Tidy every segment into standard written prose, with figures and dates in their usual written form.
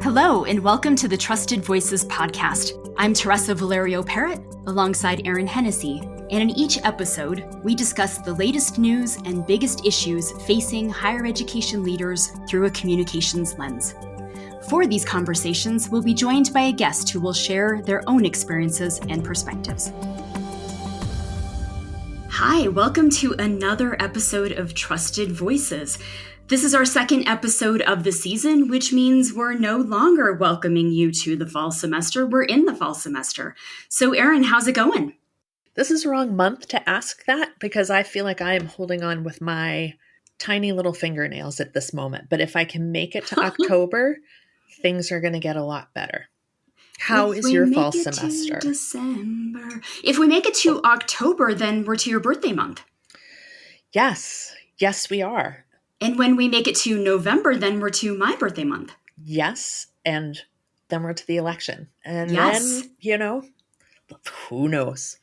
Hello, and welcome to the Trusted Voices podcast. I'm Teresa Valerio Parrott, alongside Aaron Hennessy, and in each episode, we discuss the latest news and biggest issues facing higher education leaders through a communications lens. For these conversations, we'll be joined by a guest who will share their own experiences and perspectives. Hi, welcome to another episode of Trusted Voices. This is our second episode of the season, which means we're no longer welcoming you to the fall semester. We're in the fall semester. So, Erin, how's it going? This is the wrong month to ask that because I feel like I am holding on with my tiny little fingernails at this moment. But if I can make it to October, things are going to get a lot better. How is your fall semester? December. If we make it to October, then we're to your birthday month. Yes, we are. And when we make it to November, then we're to my birthday month. Yes, and then we're to the election. And yes. then, who knows?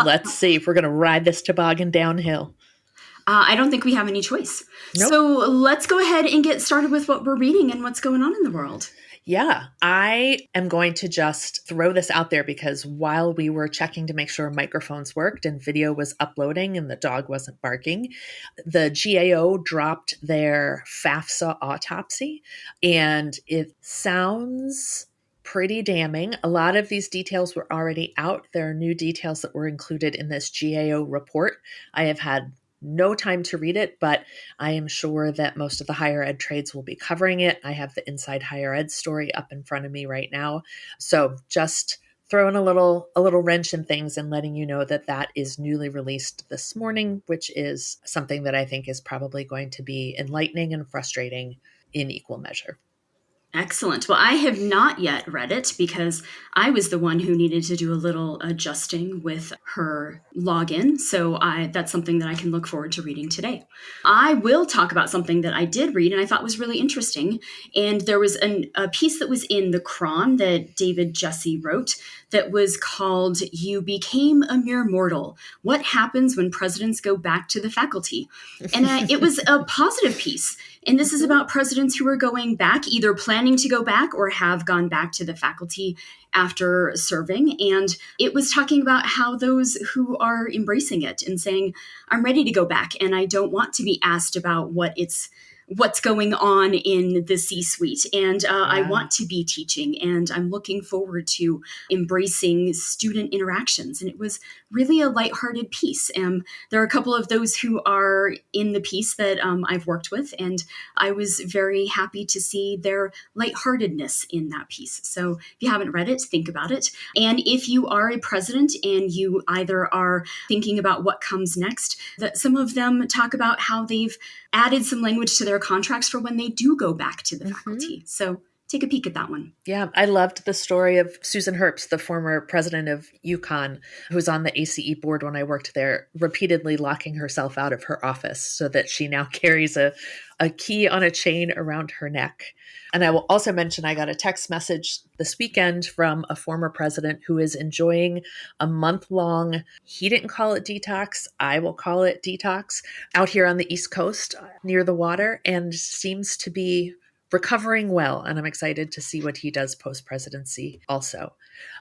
Let's see if we're going to ride this toboggan downhill. I don't think we have any choice. Nope. So let's go ahead and get started with what we're reading and what's going on in the world. Yeah, I am going to just throw this out there because while we were checking to make sure microphones worked and video was uploading and the dog wasn't barking, the GAO dropped their FAFSA autopsy, and it sounds pretty damning. A lot of these details were already out. There are new details that were included in this GAO report. I have had no time to read it, but I am sure that most of the higher ed trades will be covering it. I have the Inside Higher Ed story up in front of me right now. So just throwing a little wrench in things and letting you know that that is newly released this morning, which is something that I think is probably going to be enlightening and frustrating in equal measure. Excellent. Well, I have not yet read it because I was the one who needed to do a little adjusting with her login. So that's something that I can look forward to reading today. I will talk about something that I did read and I thought was really interesting. And there was a piece that was in the Cron that David Jesse wrote that was called "You Became a Mere Mortal. What Happens When Presidents Go Back to the Faculty?" And it was a positive piece. And this is about presidents who are going back, either planning to go back or have gone back to the faculty after serving. And it was talking about how those who are embracing it and saying, I'm ready to go back and I don't want to be asked about what's going on in the C-suite. And I want to be teaching and I'm looking forward to embracing student interactions. And it was really a lighthearted piece. There are a couple of those who are in the piece that I've worked with, and I was very happy to see their lightheartedness in that piece. So if you haven't read it, think about it. And if you are a president and you either are thinking about what comes next, that some of them talk about how they've added some language to their contracts for when they do go back to the faculty. So take a peek at that one. Yeah, I loved the story of Susan Herbst, the former president of UConn, who was on the ACE board when I worked there, repeatedly locking herself out of her office so that she now carries a key on a chain around her neck. And I will also mention I got a text message this weekend from a former president who is enjoying a month-long, he didn't call it detox, I will call it detox, out here on the East Coast near the water, and seems to be recovering well. And I'm excited to see what he does post-presidency also.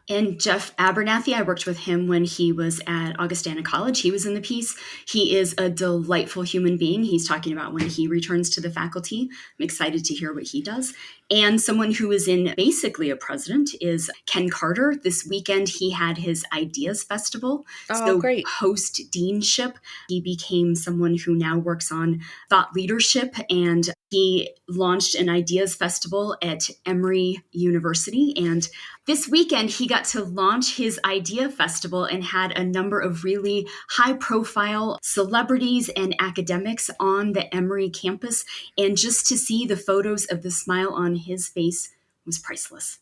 And Jeff Abernathy, I worked with him when he was at Augustana College. He was in the piece. He is a delightful human being. He's talking about when he returns to the faculty. I'm excited to hear what he does. And someone who is in basically a president is Ken Carter. This weekend, he had his Ideas Festival. Oh, great. Post-deanship, he became someone who now works on thought leadership, and he launched an Ideas Festival at Emory University. And this weekend, he got to launch his Idea Festival and had a number of really high-profile celebrities and academics on the Emory campus. And just to see the photos of the smile on his face was priceless.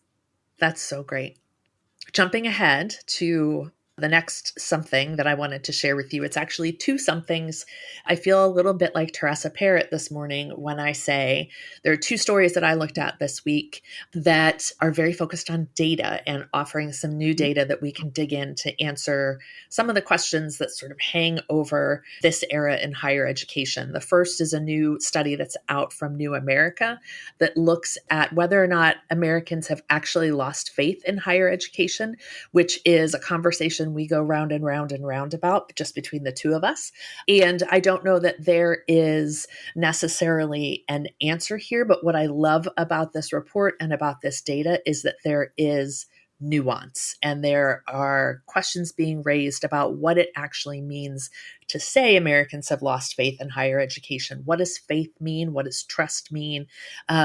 That's so great. Jumping ahead to The next something that I wanted to share with you, it's actually two somethings. I feel a little bit like Teresa Parrott this morning when I say there are two stories that I looked at this week that are very focused on data and offering some new data that we can dig in to answer some of the questions that sort of hang over this era in higher education. The first is a new study that's out from New America that looks at whether or not Americans have actually lost faith in higher education, which is a conversation we go round and round and round about just between the two of us. And I don't know that there is necessarily an answer here, but what I love about this report and about this data is that there is nuance and there are questions being raised about what it actually means to say Americans have lost faith in higher education. What does faith mean? What does trust mean?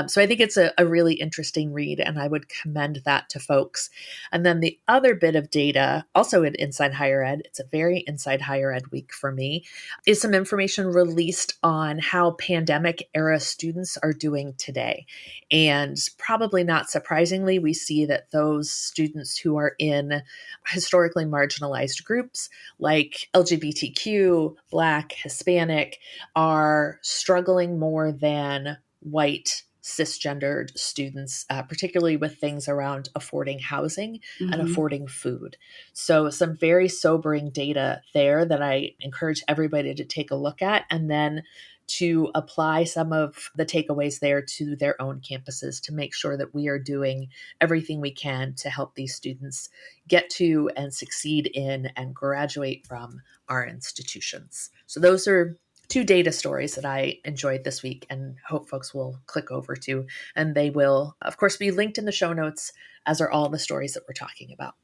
So I think it's a really interesting read, and I would commend that to folks. And then the other bit of data, also in Inside Higher Ed, it's a very Inside Higher Ed week for me, is some information released on how pandemic era students are doing today. And probably not surprisingly, we see that those students who are in historically marginalized groups like LGBTQ, Black, Hispanic are struggling more than white cisgendered students, particularly with things around affording housing and Mm-hmm. affording food. So some very sobering data there that I encourage everybody to take a look at, and then to apply some of the takeaways there to their own campuses to make sure that we are doing everything we can to help these students get to and succeed in and graduate from our institutions. So those are two data stories that I enjoyed this week and hope folks will click over to. And they will, of course, be linked in the show notes, as are all the stories that we're talking about.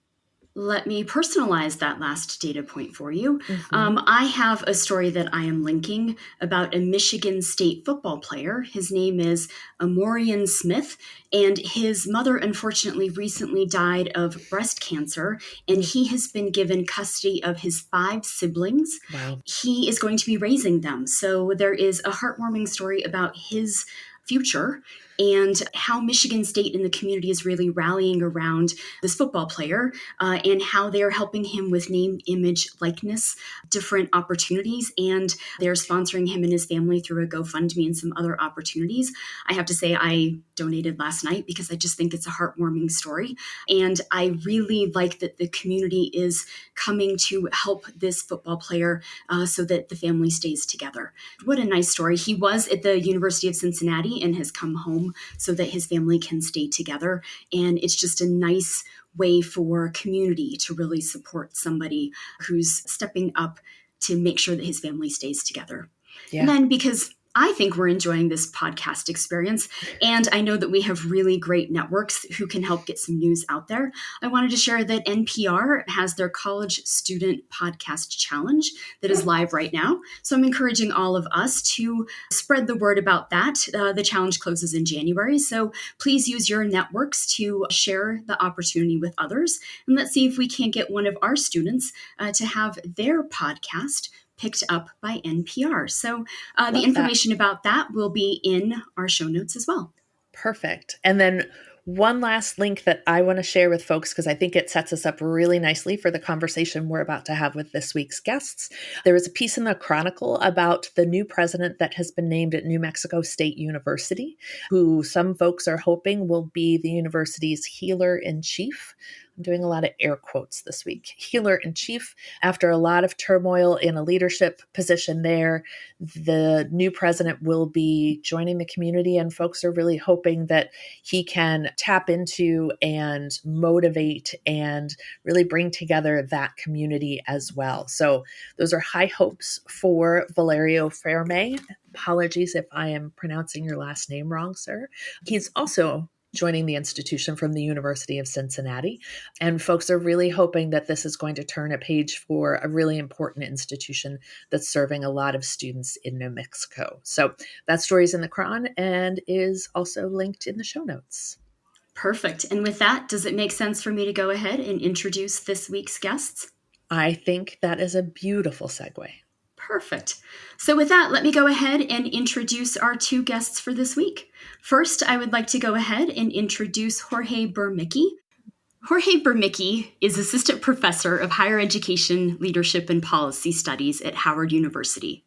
Let me personalize that last data point for you. Mm-hmm. I have a story that I am linking about a Michigan State football player. His name is Amorian Smith, and his mother unfortunately recently died of breast cancer, and he has been given custody of his 5 siblings. Wow. He is going to be raising them. So there is a heartwarming story about his future and how Michigan State and the community is really rallying around this football player and how they're helping him with name, image, likeness, different opportunities. And they're sponsoring him and his family through a GoFundMe and some other opportunities. I have to say, I donated last night because I just think it's a heartwarming story. And I really like that the community is coming to help this football player so that the family stays together. What a nice story. He was at the University of Cincinnati and has come home so that his family can stay together. And it's just a nice way for community to really support somebody who's stepping up to make sure that his family stays together. Yeah. And then because I think we're enjoying this podcast experience, and I know that we have really great networks who can help get some news out there, I wanted to share that NPR has their College Student Podcast Challenge that is live right now. So I'm encouraging all of us to spread the word about that. The challenge closes in January, so please use your networks to share the opportunity with others. And let's see if we can't get one of our students to have their podcast picked up by NPR. So the information about that will be in our show notes as well. Perfect. And then one last link that I want to share with folks, because I think it sets us up really nicely for the conversation we're about to have with this week's guests. There was a piece in the Chronicle about the new president that has been named at New Mexico State University, who some folks are hoping will be the university's healer-in-chief. I'm doing a lot of air quotes this week. Healer-in-chief. After a lot of turmoil in a leadership position there, the new president will be joining the community, and folks are really hoping that he can tap into and motivate and really bring together that community as well. So those are high hopes for Valerio Ferme. Apologies if I am pronouncing your last name wrong, sir. He's also joining the institution from the University of Cincinnati. And folks are really hoping that this is going to turn a page for a really important institution that's serving a lot of students in New Mexico. So that story's in the Cron and is also linked in the show notes. Perfect. And with that, does it make sense for me to go ahead and introduce this week's guests? I think that is a beautiful segue. Perfect. So with that, let me go ahead and introduce our 2 guests for this week. First, I would like to go ahead and introduce Jorge Burmicky. Jorge Burmicky is Assistant Professor of Higher Education, Leadership, and Policy Studies at Howard University.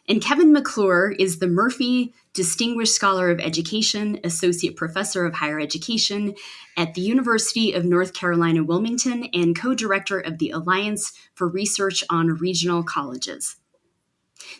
And Kevin McClure is the Murphy Distinguished Scholar of Education, Associate Professor of Higher Education at the University of North Carolina, Wilmington, and co-director of the Alliance for Research on Regional Colleges.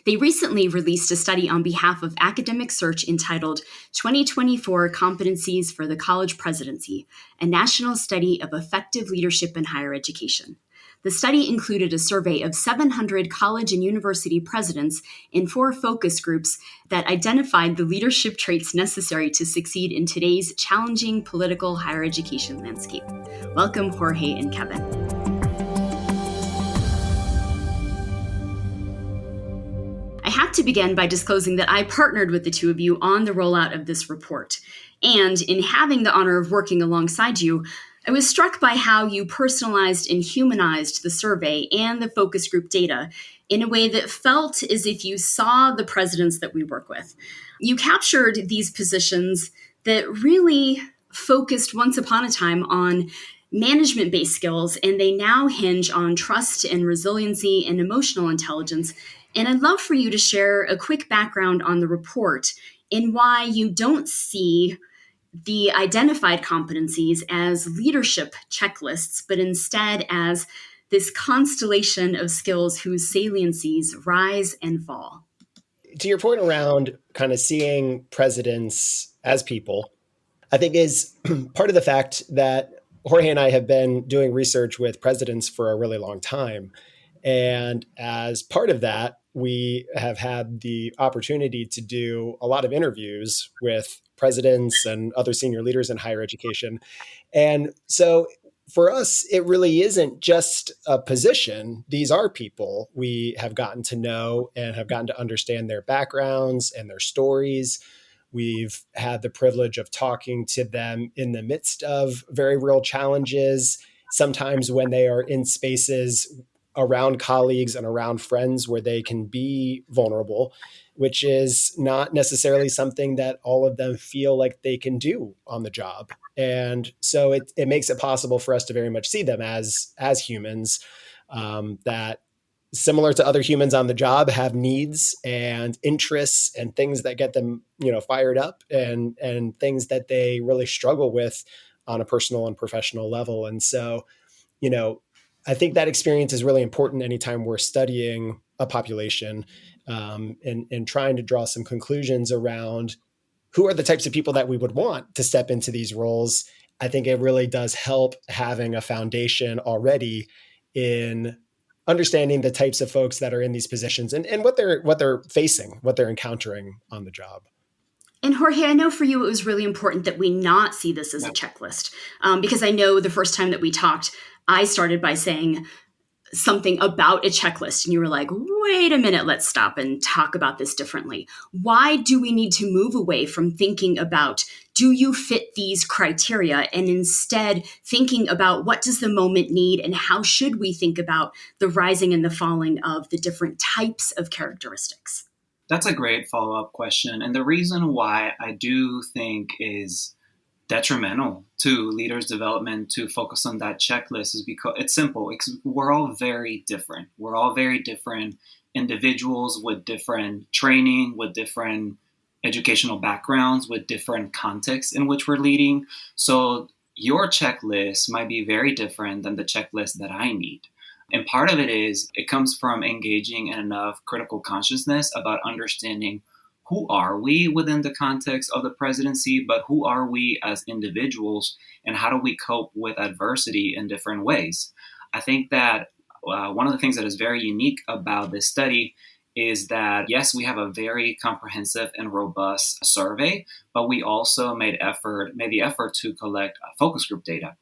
They recently released a study on behalf of Academic Search entitled 2024 Competencies for the College Presidency, a national study of effective leadership in higher education. The study included a survey of 700 college and university presidents in 4 focus groups that identified the leadership traits necessary to succeed in today's challenging political higher education landscape. Welcome, Jorge and Kevin. I have to begin by disclosing that I partnered with the two of you on the rollout of this report. And in having the honor of working alongside you, I was struck by how you personalized and humanized the survey and the focus group data in a way that felt as if you saw the presidents that we work with. You captured these positions that really focused once upon a time on management-based skills, and they now hinge on trust and resiliency and emotional intelligence. And I'd love for you to share a quick background on the report and why you don't see the identified competencies as leadership checklists, but instead as this constellation of skills whose saliencies rise and fall. To your point around kind of seeing presidents as people, I think is part of the fact that Jorge and I have been doing research with presidents for a really long time. And as part of that, we have had the opportunity to do a lot of interviews with presidents and other senior leaders in higher education. And so for us, it really isn't just a position. These are people we have gotten to know and have gotten to understand their backgrounds and their stories. We've had the privilege of talking to them in the midst of very real challenges, sometimes when they are in spaces around colleagues and around friends where they can be vulnerable, which is not necessarily something that all of them feel like they can do on the job. And so it makes it possible for us to very much see them as humans that, similar to other humans on the job, have needs and interests and things that get them, fired up, and things that they really struggle with on a personal and professional level. And so, I think that experience is really important anytime we're studying a population, and trying to draw some conclusions around who are the types of people that we would want to step into these roles. I think it really does help having a foundation already in understanding the types of folks that are in these positions and what they're facing, what they're encountering on the job. And Jorge, I know for you, it was really important that we not see this as a checklist, because I know the first time that we talked, I started by saying something about a checklist, and you were like, wait a minute, let's stop and talk about this differently. Why do we need to move away from thinking about, do you fit these criteria, and instead thinking about what does the moment need and how should we think about the rising and the falling of the different types of characteristics? That's a great follow-up question. And the reason why I do think is detrimental to leaders' development to focus on that checklist is because it's simple. We're all very different. We're all very different individuals with different training, with different educational backgrounds, with different contexts in which we're leading. So your checklist might be very different than the checklist that I need. And part of it comes from engaging in enough critical consciousness about understanding who are we within the context of the presidency, but who are we as individuals, and how do we cope with adversity in different ways? I think that one of the things that is very unique about this study is that, yes, we have a very comprehensive and robust survey, but we also made the effort to collect focus group data.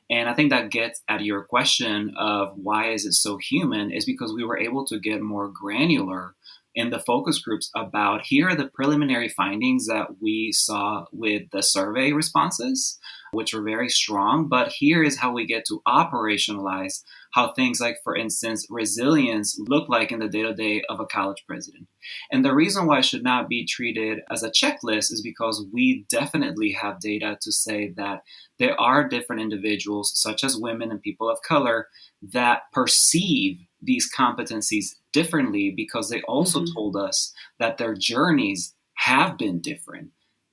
And I think that gets at your question of why is it so human, is because we were able to get more granular in the focus groups about here are the preliminary findings that we saw with the survey responses, which were very strong, but here is how we get to operationalize how things like, for instance, resilience look like in the day-to-day of a college president. And the reason why it should not be treated as a checklist is because we definitely have data to say that there are different individuals, such as women and people of color, that perceive these competencies differently because they also told us that their journeys have been different,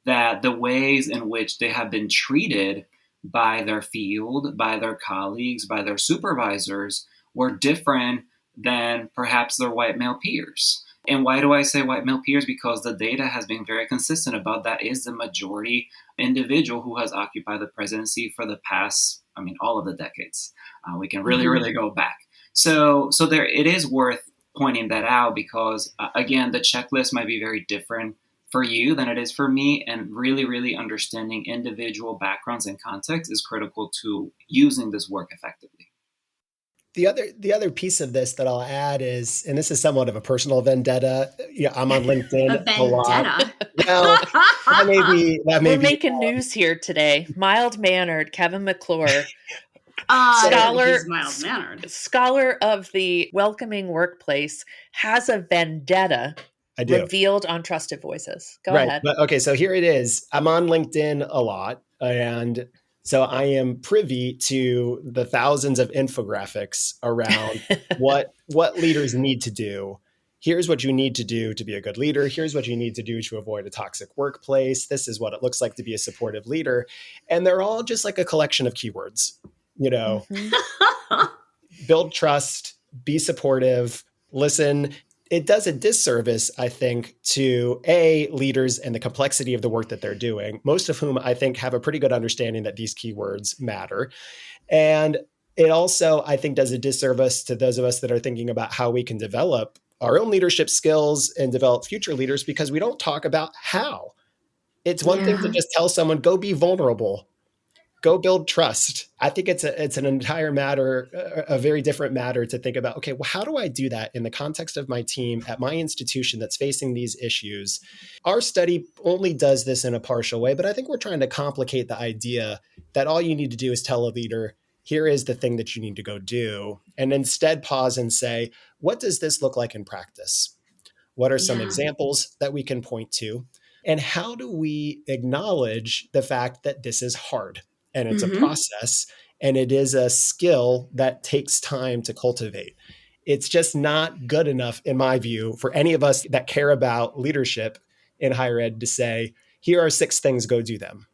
that the ways in which they have been treated by their field, by their colleagues, by their supervisors were different than perhaps their white male peers. And why do I say white male peers? Because the data has been very consistent about that is the majority individual who has occupied the presidency for the past, all of the decades. We can really go back. So there, it is worth pointing that out because, again, the checklist might be very different for you than it is for me. And really understanding individual backgrounds and context is critical to using this work effectively. The other piece of this that I'll add is, and this is somewhat of a personal vendetta. Yeah, I'm on LinkedIn a lot. Well, that may We're be making news here today. Mild-mannered Kevin McClure, scholar of the welcoming workplace, has a vendetta revealed on Trusted Voices. Go ahead. But, okay, so here it is. I'm on LinkedIn a lot, and so I am privy to the thousands of infographics around what leaders need to do. Here's what you need to do to be a good leader. Here's what you need to do to avoid a toxic workplace. This is what it looks like to be a supportive leader. And they're all just like a collection of keywords, build trust, be supportive, listen. It does a disservice, I think, to leaders and the complexity of the work that they're doing, most of whom I think have a pretty good understanding that these keywords matter. And it also, I think, does a disservice to those of us that are thinking about how we can develop our own leadership skills and develop future leaders because we don't talk about how. It's one thing to just tell someone, go be vulnerable. Go build trust. I think it's an entire matter, a very different matter to think about, okay, well, how do I do that in the context of my team at my institution that's facing these issues? Our study only does this in a partial way, but I think we're trying to complicate the idea that all you need to do is tell a leader, here is the thing that you need to go do, and instead pause and say, what does this look like in practice? What are some examples that we can point to? And how do we acknowledge the fact that this is hard? And it's a process, and it is a skill that takes time to cultivate. It's just not good enough, in my view, for any of us that care about leadership in higher ed to say, here are 6 things, go do them.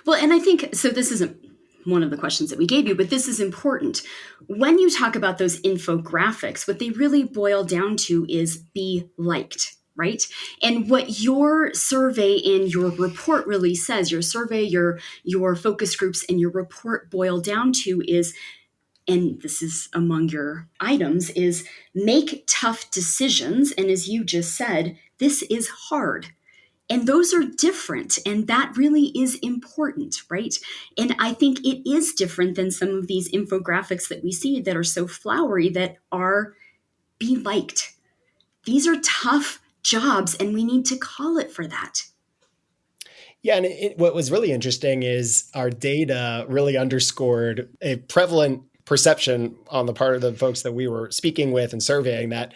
Well, and I think, so this isn't one of the questions that we gave you, but this is important. When you talk about those infographics, what they really boil down to is be liked. Right? And what your survey and your report really says, your survey, your focus groups and your report boil down to is, and this is among your items, is make tough decisions. And as you just said, this is hard. And those are different. And that really is important, right? And I think it is different than some of these infographics that we see that are so flowery that are be liked. These are tough jobs, and we need to call it for that. Yeah, and what was really interesting is our data really underscored a prevalent perception on the part of the folks that we were speaking with and surveying that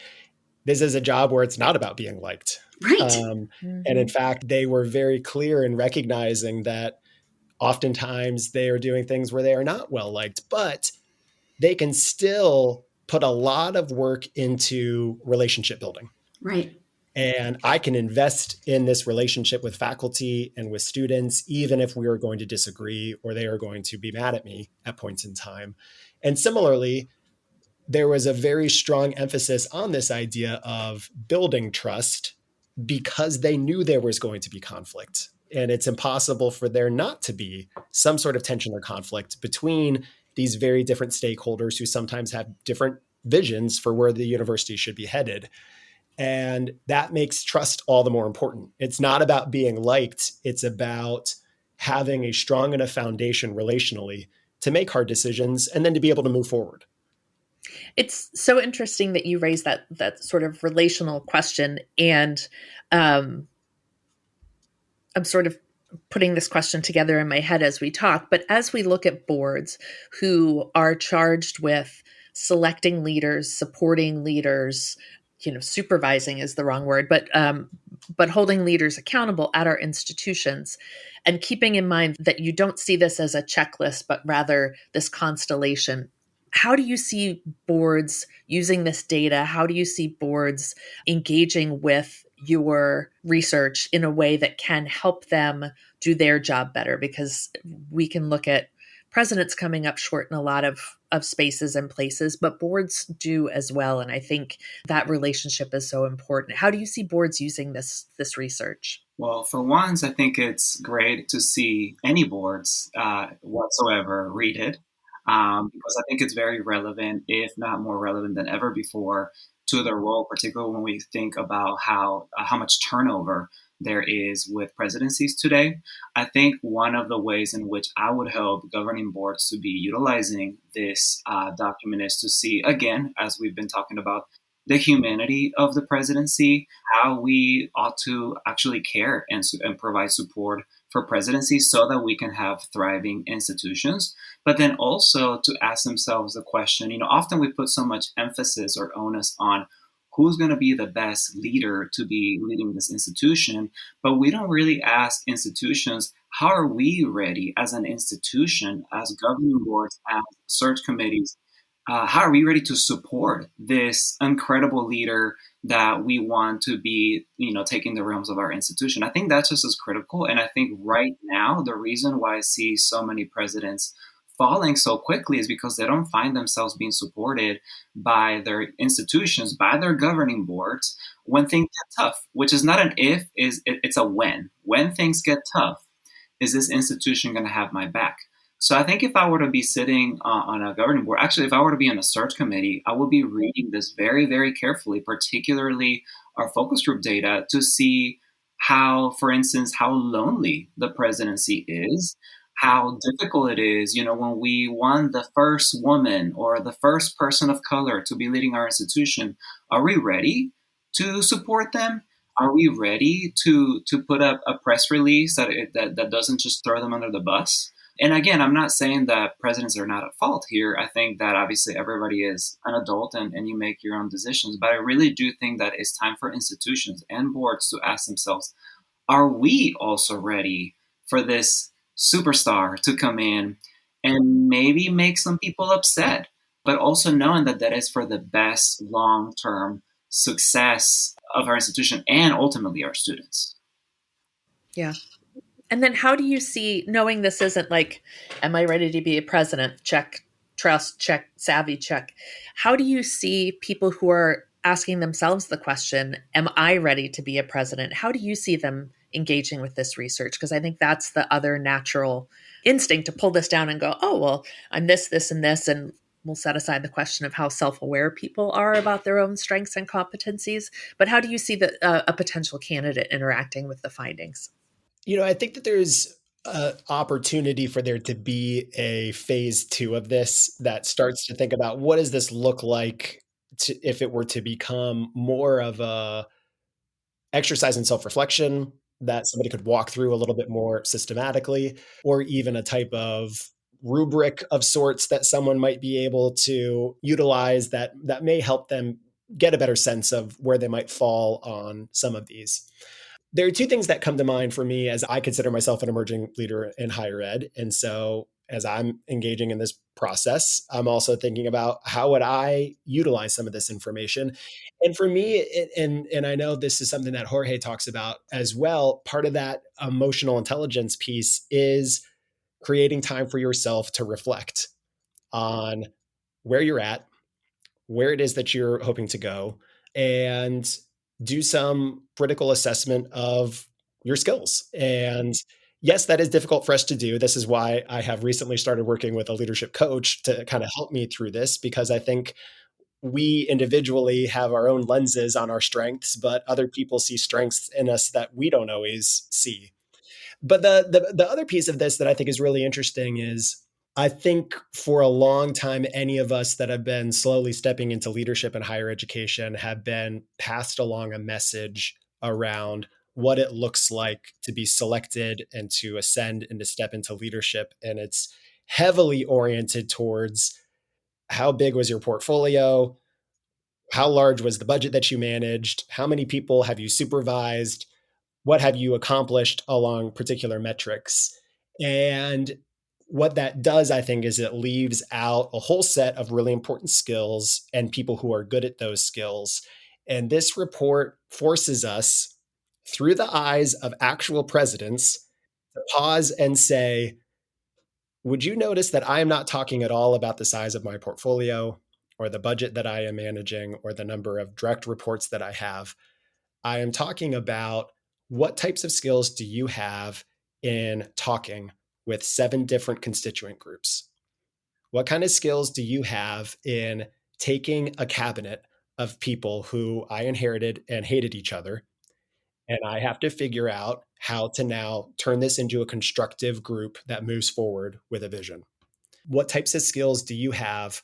this is a job where it's not about being liked. Right. And in fact, they were very clear in recognizing that oftentimes they are doing things where they are not well liked, but they can still put a lot of work into relationship building. Right. And I can invest in this relationship with faculty and with students, even if we are going to disagree or they are going to be mad at me at points in time. And similarly, there was a very strong emphasis on this idea of building trust because they knew there was going to be conflict. And it's impossible for there not to be some sort of tension or conflict between these very different stakeholders who sometimes have different visions for where the university should be headed. And that makes trust all the more important. It's not about being liked. It's about having a strong enough foundation relationally to make hard decisions and then to be able to move forward. It's so interesting that you raise that sort of relational question, and um, I'm sort of putting this question together in my head as we talk. But as we look at boards who are charged with selecting leaders, supporting leaders, supervising is the wrong word, but holding leaders accountable at our institutions, and keeping in mind that you don't see this as a checklist, but rather this constellation. How do you see boards using this data? How do you see boards engaging with your research in a way that can help them do their job better? Because we can look at presidents coming up short in a lot of spaces and places, but boards do as well. And I think that relationship is so important. How do you see boards using this research? Well, for once, I think it's great to see any boards whatsoever read it, because I think it's very relevant, if not more relevant than ever before, to their role, particularly when we think about how much turnover there is with presidencies today. I think one of the ways in which I would help governing boards to be utilizing this document is to see, again, as we've been talking about, the humanity of the presidency, how we ought to actually care and provide support for presidencies so that we can have thriving institutions. But then also to ask themselves the question, often we put so much emphasis or onus on who's going to be the best leader to be leading this institution, but we don't really ask institutions, how are we ready as an institution, as governing boards, as search committees, how are we ready to support this incredible leader that we want to be, taking the realms of our institution? I think that's just as critical. And I think right now, the reason why I see so many presidents falling so quickly is because they don't find themselves being supported by their institutions, by their governing boards when things get tough, which is not an if, it's a when. When things get tough, is this institution going to have my back? So I think if I were to be sitting on a governing board, actually, if I were to be on a search committee, I would be reading this very, very carefully, particularly our focus group data, to see how, for instance, how lonely the presidency is, how difficult it is, when we want the first woman or the first person of color to be leading our institution. Are we ready to support them? Are we ready to put up a press release that doesn't just throw them under the bus? And again, I'm not saying that presidents are not at fault here. I think that obviously everybody is an adult and you make your own decisions. But I really do think that it's time for institutions and boards to ask themselves, are we also ready for this superstar to come in and maybe make some people upset, but also knowing that that is for the best long-term success of our institution and ultimately our students? Yeah. And then how do you see, knowing this isn't like, am I ready to be a president? Check. Trust, check. Savvy, check. How do you see people who are asking themselves the question, am I ready to be a president? How do you see them engaging with this research? Because I think that's the other natural instinct, to pull this down and go, oh, well, I'm this, this, and this. And we'll set aside the question of how self-aware people are about their own strengths and competencies. But how do you see a potential candidate interacting with the findings? I think that there's an opportunity for there to be a phase 2 of this that starts to think about, what does this look like if it were to become more of a exercise in self-reflection that somebody could walk through a little bit more systematically, or even a type of rubric of sorts that someone might be able to utilize that may help them get a better sense of where they might fall on some of these. There are two things that come to mind for me as I consider myself an emerging leader in higher ed. And so as I'm engaging in this process, I'm also thinking about, how would I utilize some of this information? And for me, and I know this is something that Jorge talks about as well, part of that emotional intelligence piece is creating time for yourself to reflect on where you're at, where it is that you're hoping to go, and do some critical assessment of your skills. And yes, that is difficult for us to do. This is why I have recently started working with a leadership coach to kind of help me through this, because I think we individually have our own lenses on our strengths, but other people see strengths in us that we don't always see. But the other piece of this that I think is really interesting is I think for a long time, any of us that have been slowly stepping into leadership in higher education have been passed along a message around what it looks like to be selected and to ascend and to step into leadership. And it's heavily oriented towards how big was your portfolio? How large was the budget that you managed? How many people have you supervised? What have you accomplished along particular metrics? And what that does, I think, is it leaves out a whole set of really important skills and people who are good at those skills. And this report forces us, through the eyes of actual presidents, to pause and say, would you notice that I am not talking at all about the size of my portfolio or the budget that I am managing or the number of direct reports that I have? I am talking about what types of skills do you have in talking with 7 different constituent groups? What kind of skills do you have in taking a cabinet of people who I inherited and hated each other? And I have to figure out how to now turn this into a constructive group that moves forward with a vision. What types of skills do you have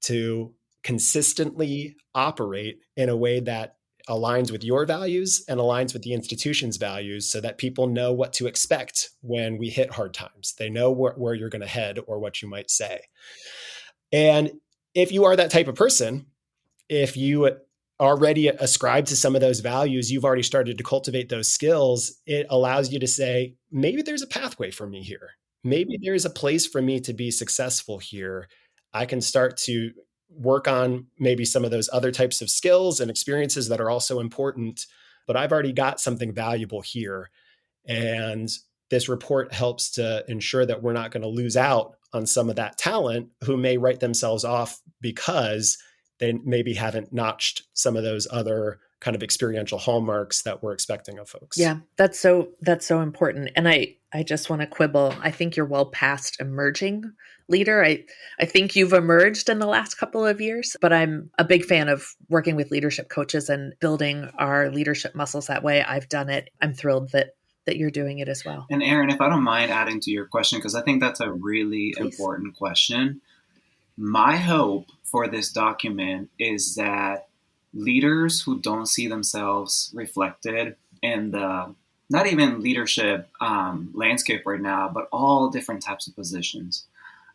to consistently operate in a way that aligns with your values and aligns with the institution's values so that people know what to expect when we hit hard times? They know where you're going to head or what you might say. And if you are that type of person, if you already ascribe to some of those values, you've already started to cultivate those skills, it allows you to say, maybe there's a pathway for me here. Maybe there's a place for me to be successful here. I can start to work on maybe some of those other types of skills and experiences that are also important, but I've already got something valuable here. And this report helps to ensure that we're not going to lose out on some of that talent who may write themselves off because they maybe haven't notched some of those other kind of experiential hallmarks that we're expecting of folks. Yeah, that's so important. And I just want to quibble. I think you're well past emerging leader. I think you've emerged in the last couple of years, but I'm a big fan of working with leadership coaches and building our leadership muscles that way. I've done it. I'm thrilled that you're doing it as well. And Aaron, if I don't mind adding to your question, because I think that's a really important question. My hope for this document is that leaders who don't see themselves reflected in the, not even leadership landscape right now, but all different types of positions.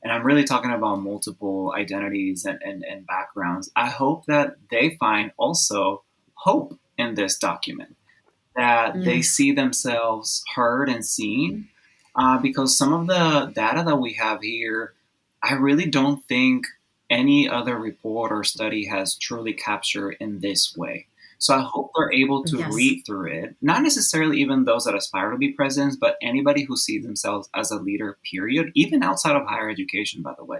And I'm really talking about multiple identities and backgrounds. I hope that they find also hope in this document, that they see themselves heard and seen, because some of the data that we have here, I really don't think any other report or study has truly captured in this way. So I hope they're able to read through it, not necessarily even those that aspire to be presidents, but anybody who sees themselves as a leader, period, even outside of higher education, by the way,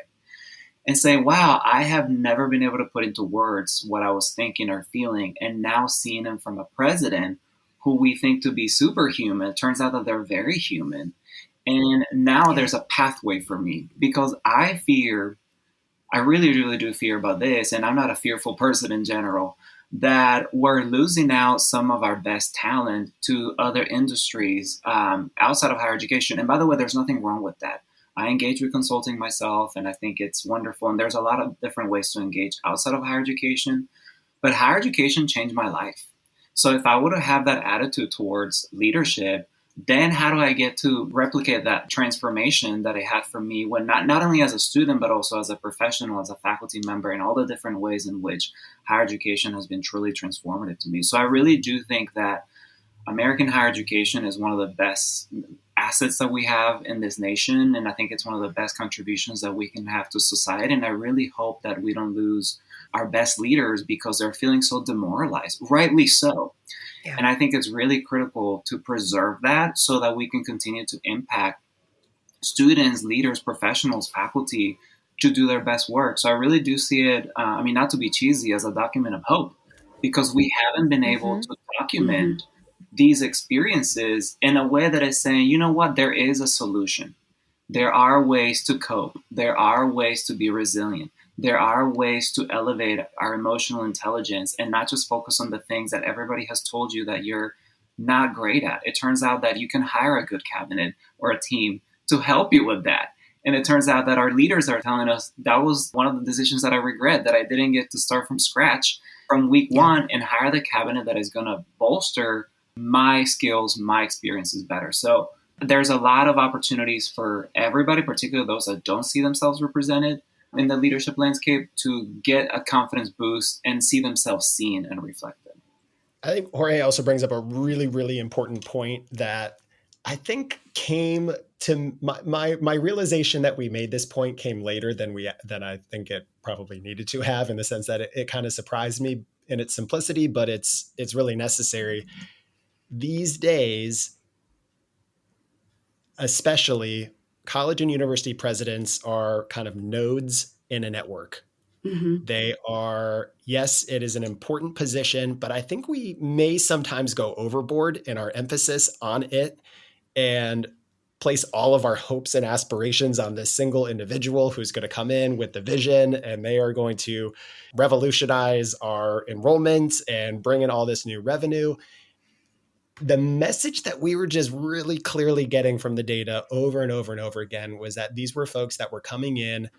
and say, wow, I have never been able to put into words what I was thinking or feeling. And now seeing them from a president who we think to be superhuman, it turns out that they're very human. And now there's a pathway for me, because I really, really do fear about this, and I'm not a fearful person in general, that we're losing out some of our best talent to other industries outside of higher education. And by the way, there's nothing wrong with that. I engage with consulting myself, and I think it's wonderful. And there's a lot of different ways to engage outside of higher education. But higher education changed my life. So if I were to have that attitude towards leadership, then how do I get to replicate that transformation that it had for me when not only as a student, but also as a professional, as a faculty member, and all the different ways in which higher education has been truly transformative to me. So I really do think that American higher education is one of the best assets that we have in this nation. And I think it's one of the best contributions that we can have to society. And I really hope that we don't lose our best leaders because they're feeling so demoralized, rightly so. Yeah. And I think it's really critical to preserve that so that we can continue to impact students, leaders, professionals, faculty to do their best work. So I really do see it, not to be cheesy, as a document of hope, because we haven't been able to document these experiences in a way that is saying, you know what, there is a solution. There are ways to cope. There are ways to be resilient. There are ways to elevate our emotional intelligence and not just focus on the things that everybody has told you that you're not great at. It turns out that you can hire a good cabinet or a team to help you with that. And it turns out that our leaders are telling us that was one of the decisions that I regret, that I didn't get to start from scratch from week one and hire the cabinet that is going to bolster my skills, my experiences better. So there's a lot of opportunities for everybody, particularly those that don't see themselves represented in the leadership landscape, to get a confidence boost and see themselves seen and reflected. I think Jorge also brings up a really, really important point that I think came to my realization that we made this point came later than I think it probably needed to have, in the sense that it kind of surprised me in its simplicity, but it's really necessary. These days, especially, college and university presidents are kind of nodes in a network. Mm-hmm. They are, yes, it is an important position, but I think we may sometimes go overboard in our emphasis on it and place all of our hopes and aspirations on this single individual who's going to come in with the vision, and they are going to revolutionize our enrollment and bring in all this new revenue. The message that we were just really clearly getting from the data over and over and over again was that these were folks that were coming in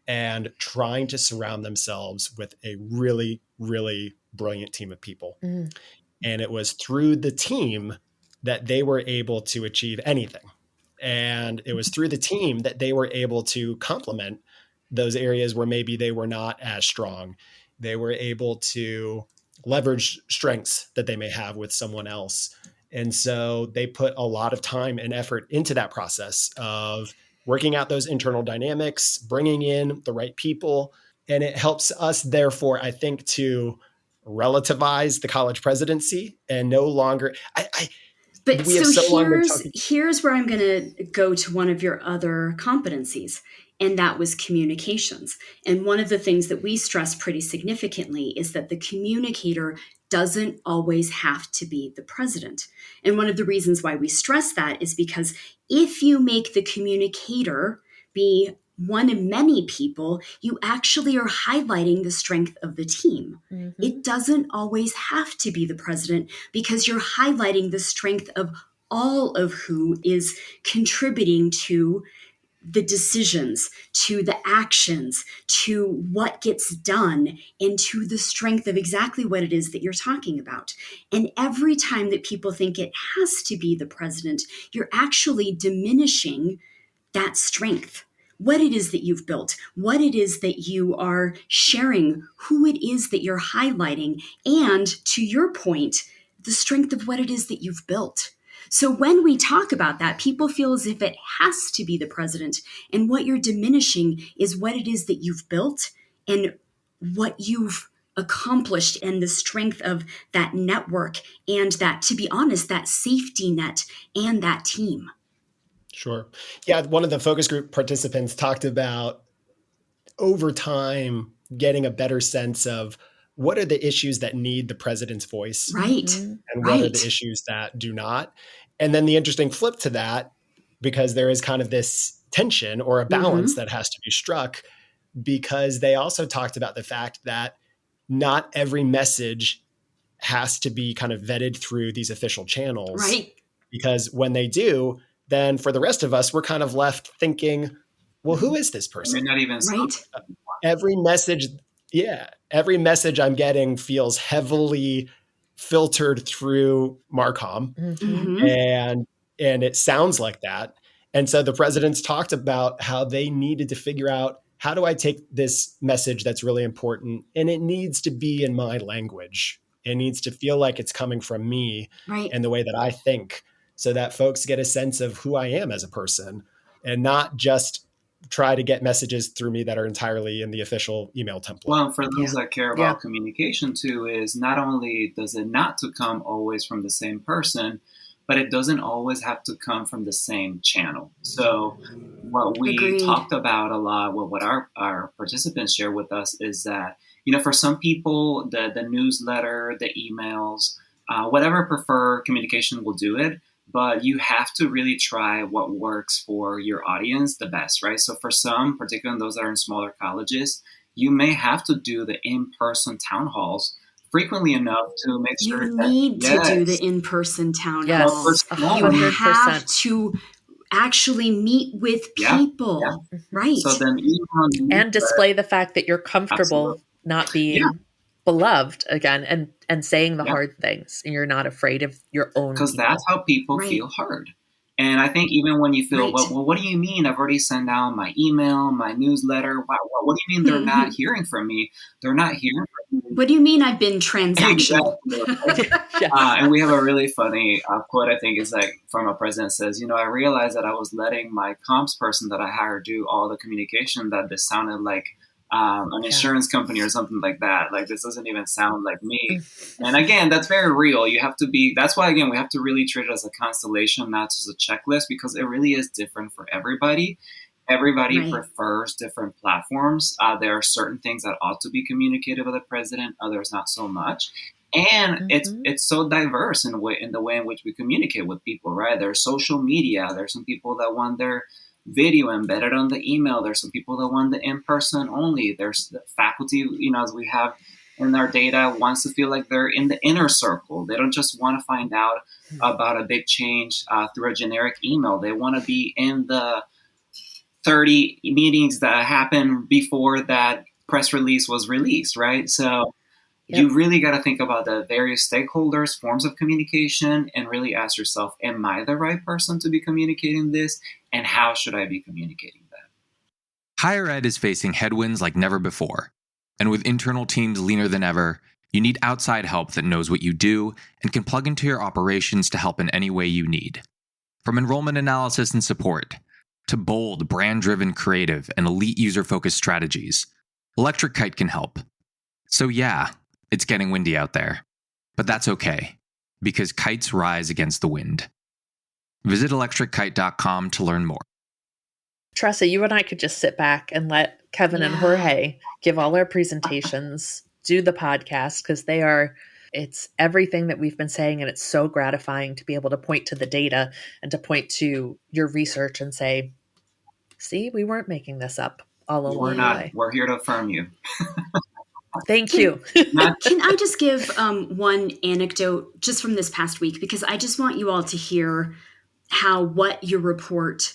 and trying to surround themselves with a really, really brilliant team of people. Mm. And it was through the team that they were able to achieve anything. And it was through the team that they were able to complement those areas where maybe they were not as strong. They were able to leverage strengths that they may have with someone else. And so they put a lot of time and effort into that process of working out those internal dynamics, bringing in the right people. And it helps us, therefore, I think, to relativize the college presidency and no longer, But we have so so long been talking. here's where I'm going to go to one of your other competencies, and that was communications. And one of the things that we stress pretty significantly is that the communicator doesn't always have to be the president. And one of the reasons why we stress that is because if you make the communicator be one of many people, you actually are highlighting the strength of the team. Mm-hmm. It doesn't always have to be the president, because you're highlighting the strength of all of who is contributing to the decisions, to the actions, to what gets done, and to the strength of exactly what it is that you're talking about. And every time that people think it has to be the president, you're actually diminishing that strength, what it is that you've built, what it is that you are sharing, who it is that you're highlighting, and to your point, the strength of what it is that you've built. So when we talk about that, people feel as if it has to be the president, and what you're diminishing is what it is that you've built and what you've accomplished, and the strength of that network, and that, to be honest, that safety net and that team. Sure. Yeah. One of the focus group participants talked about over time getting a better sense of what are the issues that need the president's voice, Right. and what are the issues that do not. And then the interesting flip to that, because there is kind of this tension or a balance that has to be struck, because they also talked about the fact that not every message has to be kind of vetted through these official channels. Right. Because when they do, then for the rest of us, we're kind of left thinking, well, who is this person? Not even right. Every message I'm getting feels heavily filtered through Marcom, and it sounds like that. And so the presidents talked about how they needed to figure out, how do I take this message that's really important, and it needs to be in my language. It needs to feel like it's coming from me and the way that I think, so that folks get a sense of who I am as a person, and not just try to get messages through me that are entirely in the official email template. Well, for those that care about communication too, is not only does it not to come always from the same person, but it doesn't always have to come from the same channel. So what we talked about a lot, what our participants share with us, is that, for some people, the newsletter, the emails, whatever preferred communication will do it. But you have to really try what works for your audience the best, right? So for some, particularly those that are in smaller colleges, you may have to do the in-person town halls frequently enough to make sure you need to do the in-person town halls. Yes, 100%. You have to actually meet with Yeah. people. Yeah. Right. So then even on the And display the fact that you're absolutely. comfortable not Yeah. being beloved again, and saying the Yeah. hard things, and you're not afraid of your own Because that's people. how people Right. feel heard. And I think even when you feel, Right. well, what do you mean? I've already sent out my email, my newsletter. What do you mean they're not hearing from me? They're not hearing from me. What do you mean I've been transactional? Exactly. Yes. And we have a really funny quote, I think, is like from a president says, I realized that I was letting my comms person that I hired do all the communication, that this sounded like an insurance company or something like that. Like, this doesn't even sound like me. And again, that's very real. You have to be, that's why, again, we have to really treat it as a constellation, not just a checklist, because it really is different for everybody. Everybody Right. prefers different platforms. There are certain things that ought to be communicated by the president, others not so much. And it's so diverse in the way in which we communicate with people, right? There's social media. There's some people that want their video embedded on the email. There's some people that want the in-person only. There's the faculty, as we have in our data, wants to feel like they're in the inner circle. They don't just want to find out about a big change through a generic email. They want to be in the 30 meetings that happened before that press release was released, right? So you really got to think about the various stakeholders, forms of communication, and really ask yourself, am I the right person to be communicating this? And how should I be communicating that? Higher ed is facing headwinds like never before. And with internal teams leaner than ever, you need outside help that knows what you do and can plug into your operations to help in any way you need. From enrollment analysis and support, to bold, brand-driven creative and elite user-focused strategies, Electric Kite can help. So yeah, it's getting windy out there. But that's okay, because kites rise against the wind. Visit electrickite.com to learn more. Tressa, you and I could just sit back and let Kevin and Jorge give all our presentations, do the podcast, because it's everything that we've been saying, and it's so gratifying to be able to point to the data and to point to your research and say, see, we weren't making this up all along We're the not. way. We're here to affirm you. Thank you. Can I just give one anecdote just from this past week? Because I just want you all to hear how what your report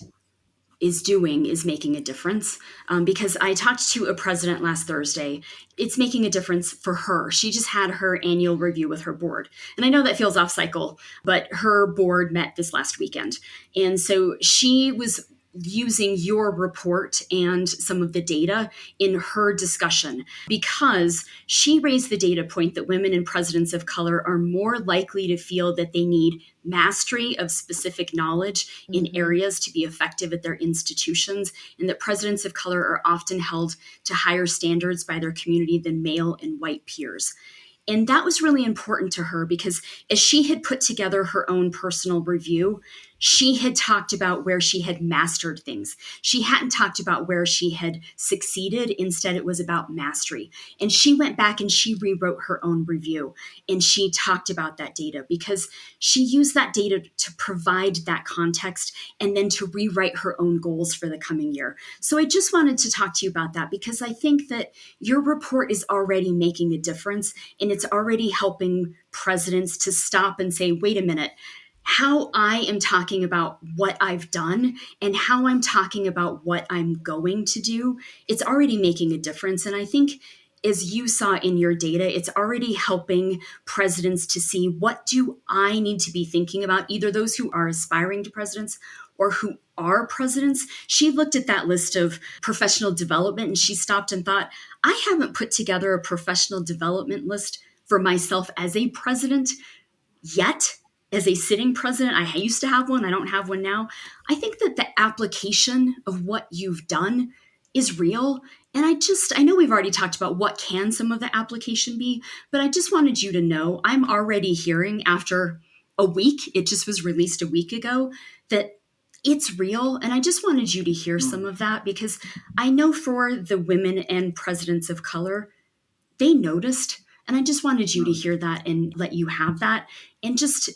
is doing is making a difference. Because I talked to a president last Thursday. It's making a difference for her. She just had her annual review with her board. And I know that feels off cycle, but her board met this last weekend. And so she was using your report and some of the data in her discussion, because she raised the data point that women and presidents of color are more likely to feel that they need mastery of specific knowledge in areas to be effective at their institutions, and that presidents of color are often held to higher standards by their community than male and white peers. And that was really important to her, because as she had put together her own personal review, she had talked about where she had mastered things. She hadn't talked about where she had succeeded. Instead, it was about mastery. And she went back and she rewrote her own review, and she talked about that data, because she used that data to provide that context and then to rewrite her own goals for the coming year. So I just wanted to talk to you about that, because I think that your report is already making a difference, and it's already helping presidents to stop and say, wait a minute, how I am talking about what I've done and how I'm talking about what I'm going to do, it's already making a difference. And I think, as you saw in your data, it's already helping presidents to see, what do I need to be thinking about, either those who are aspiring to presidents or who are presidents. She looked at that list of professional development and she stopped and thought, I haven't put together a professional development list for myself as a president yet. As a sitting president, I used to have one. I don't have one now. I think that the application of what you've done is real. And I know we've already talked about what can some of the application be, but I just wanted you to know, I'm already hearing after a week, it just was released a week ago, that it's real. And I just wanted you to hear some of that, because I know for the women and presidents of color, they noticed. And I just wanted you to hear that and let you have that. And just,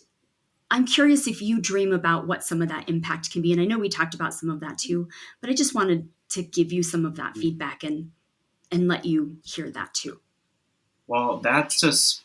I'm curious if you dream about what some of that impact can be. And I know we talked about some of that too, but I just wanted to give you some of that feedback and let you hear that too. Well, that's just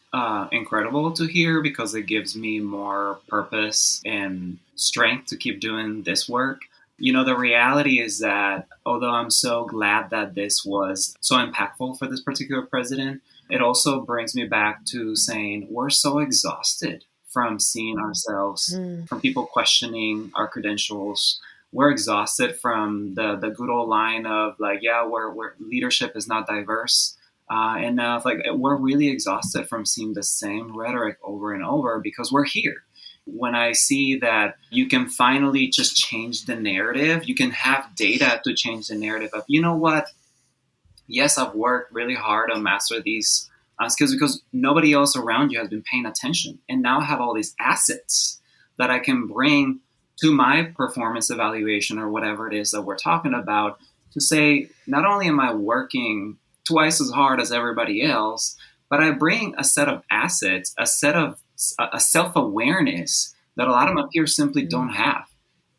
incredible to hear because it gives me more purpose and strength to keep doing this work. You know, the reality is that although I'm so glad that this was so impactful for this particular president, it also brings me back to saying we're so exhausted from seeing ourselves, Mm. from people questioning our credentials. We're exhausted from the good old line of like, yeah, we're leadership is not diverse. Like we're really exhausted from seeing the same rhetoric over and over because we're here. When I see that you can finally just change the narrative, you can have data to change the narrative of, you know what? Yes, I've worked really hard to master these skills because nobody else around you has been paying attention. And now I have all these assets that I can bring to my performance evaluation or whatever it is that we're talking about to say, not only am I working twice as hard as everybody else, but I bring a set of assets, a self-awareness that a lot of my peers simply don't have.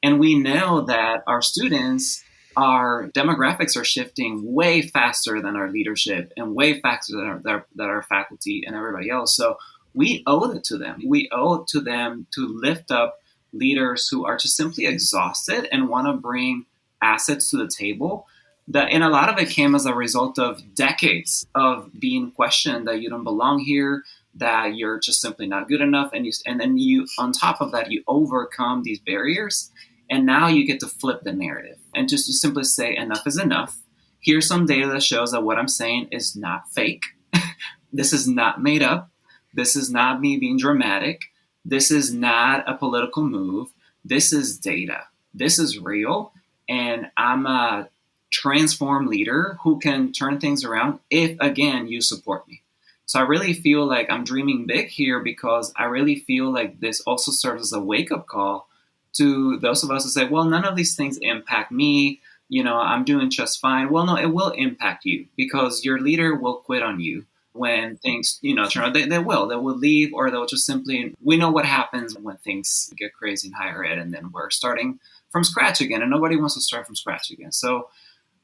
And we know that our students, our demographics are shifting way faster than our leadership and way faster than our faculty and everybody else. So we owe it to them. We owe it to them to lift up leaders who are just simply exhausted and want to bring assets to the table. And a lot of it came as a result of decades of being questioned that you don't belong here, that you're just simply not good enough, and then you, on top of that, you overcome these barriers, and now you get to flip the narrative and just simply say enough is enough. Here's some data that shows that what I'm saying is not fake. This is not made up. This is not me being dramatic. This is not a political move. This is data. This is real. And I'm a transformed leader who can turn things around if, again, you support me. So I really feel like I'm dreaming big here because I really feel like this also serves as a wake-up call to those of us who say, well, none of these things impact me. You know, I'm doing just fine. Well, no, it will impact you because your leader will quit on you when things, turn out. They will. They will leave, or they'll just simply, we know what happens when things get crazy in higher ed, and then we're starting from scratch again, and nobody wants to start from scratch again. So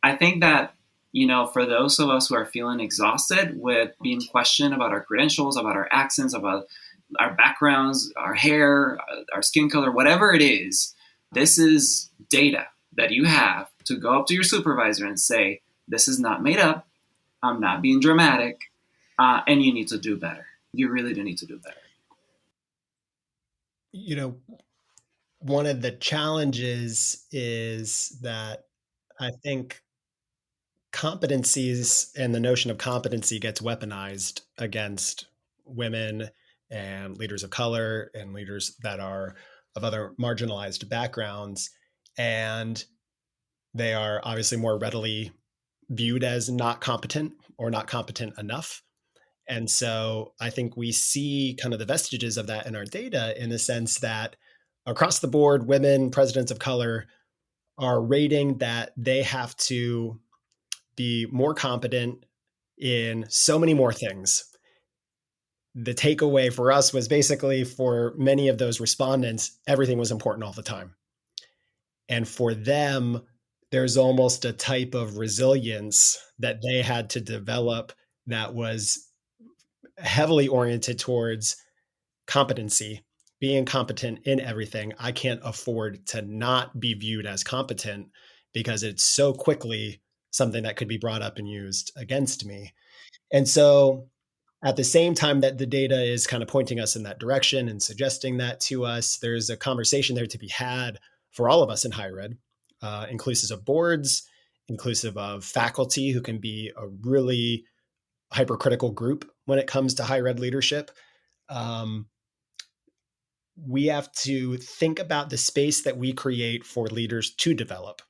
I think that, for those of us who are feeling exhausted with being questioned about our credentials, about our accents, about our backgrounds, our hair, our skin color, whatever it is, this is data that you have to go up to your supervisor and say, this is not made up. I'm not being dramatic. And you need to do better. You really do need to do better. One of the challenges is that I think competencies and the notion of competency gets weaponized against women and leaders of color and leaders that are of other marginalized backgrounds. And they are obviously more readily viewed as not competent or not competent enough. And so I think we see kind of the vestiges of that in our data in the sense that across the board, women, presidents of color are rating that they have to be more competent in so many more things. The takeaway for us was basically for many of those respondents, everything was important all the time. And for them, there's almost a type of resilience that they had to develop that was heavily oriented towards competency, being competent in everything. I can't afford to not be viewed as competent because it's so quickly something that could be brought up and used against me. And so at the same time that the data is kind of pointing us in that direction and suggesting that to us, there's a conversation there to be had for all of us in higher ed, inclusive of boards, inclusive of faculty who can be a really hypercritical group when it comes to higher ed leadership. We have to think about the space that we create for leaders to develop,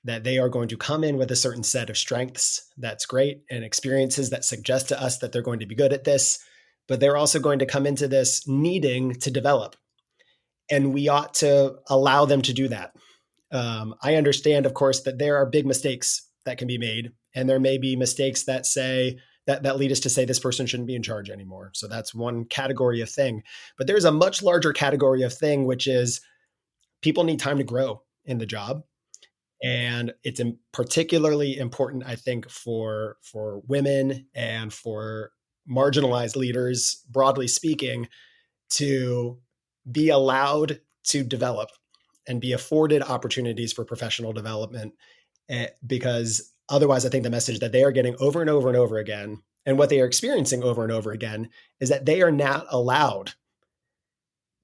that they are going to come in with a certain set of strengths. That's great. And experiences that suggest to us that they're going to be good at this, but they're also going to come into this needing to develop. And we ought to allow them to do that. I understand, of course, that there are big mistakes that can be made. And there may be mistakes that say that lead us to say this person shouldn't be in charge anymore. So that's one category of thing. But there's a much larger category of thing, which is people need time to grow in the job. And it's particularly important, I think, for women and for marginalized leaders, broadly speaking, to be allowed to develop and be afforded opportunities for professional development. Because otherwise, I think the message that they are getting over and over and over again, and what they are experiencing over and over again, is that they are not allowed